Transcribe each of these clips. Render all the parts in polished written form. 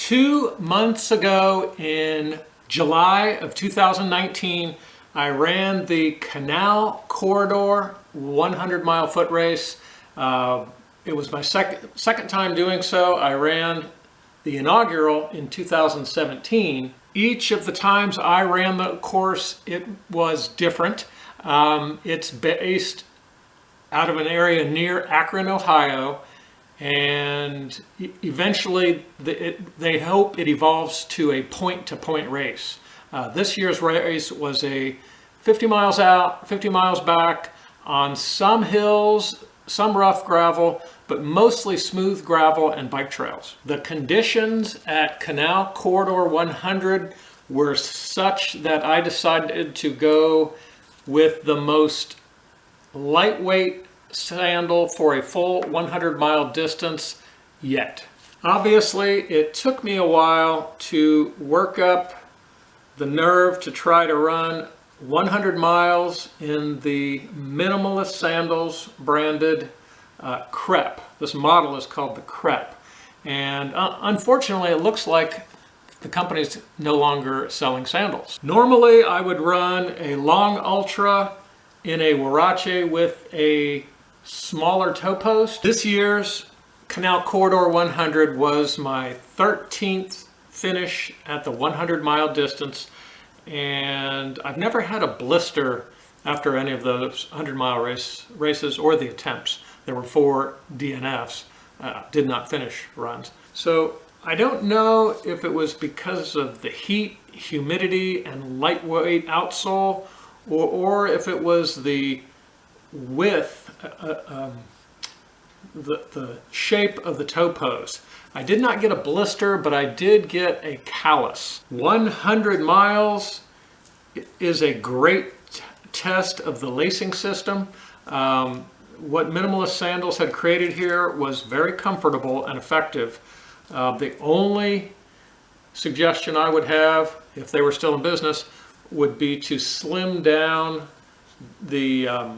2 months ago in July of 2019, I ran the Canal Corridor 100-mile foot race. It was my second time doing so. I ran the inaugural in 2017. Each of the times I ran the course, it was different. It's based out of an area near Akron, Ohio, and eventually they hope it evolves to a point-to-point race. This year's race was a 50 miles out, 50 miles back, on some hills, some rough gravel, but mostly smooth gravel and bike trails. The conditions at Canal Corridor 100 were such that I decided to go with the most lightweight sandal for a full 100-mile distance yet. Obviously, it took me a while to work up the nerve to try to run 100 miles in the Minimalist Sandals branded Crep. This model is called the Crep. And unfortunately, it looks like the company's no longer selling sandals. Normally, I would run a long ultra in a Huarache with a smaller toe post. This year's Canal Corridor 100 was my 13th finish at the 100-mile distance, and I've never had a blister after any of those 100-mile races or the attempts. There were 4 DNFs, did not finish runs. So I don't know if it was because of the heat, humidity, and lightweight outsole, or if it was the width, the shape of the toe post. I did not get a blister, but I did get a callus. 100 miles is a great test of the lacing system. What Minimalist Sandals had created here was very comfortable and effective. The only suggestion I would have, if they were still in business, would be to slim down the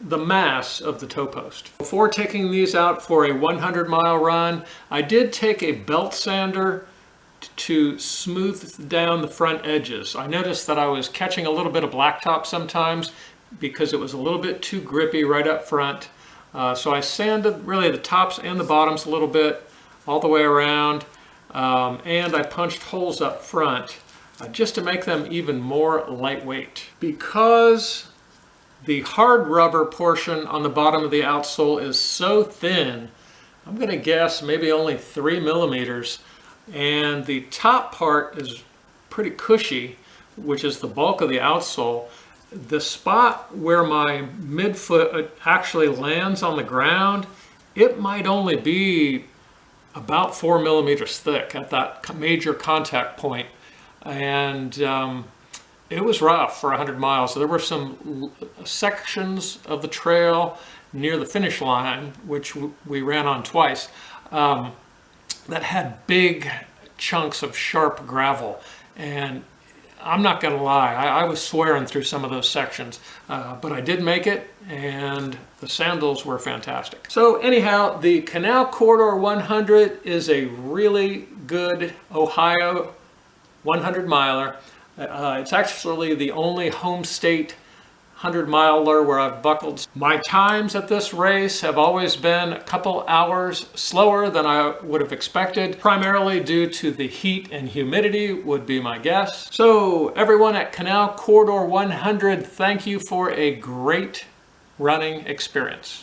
mass of the toe post. Before taking these out for a 100-mile run, I did take a belt sander to smooth down the front edges. I noticed that I was catching a little bit of blacktop sometimes because it was a little bit too grippy right up front. So I sanded really the tops and the bottoms a little bit all the way around, and I punched holes up front just to make them even more lightweight. Because the hard rubber portion on the bottom of the outsole is so thin, I'm going to guess maybe only 3 millimeters, and the top part is pretty cushy, which is the bulk of the outsole. The spot where my midfoot actually lands on the ground, it might only be about 4 millimeters thick at that major contact point. And it was rough for 100 miles. There were some sections of the trail near the finish line, which we ran on twice, that had big chunks of sharp gravel. And I'm not going to lie, I was swearing through some of those sections, but I did make it, and the sandals were fantastic. So anyhow, the Canal Corridor 100 is a really good Ohio 100-miler. It's actually the only home state 100-miler where I've buckled. My times at this race have always been a couple hours slower than I would have expected, primarily due to the heat and humidity would be my guess. So everyone at Canal Corridor 100, thank you for a great running experience.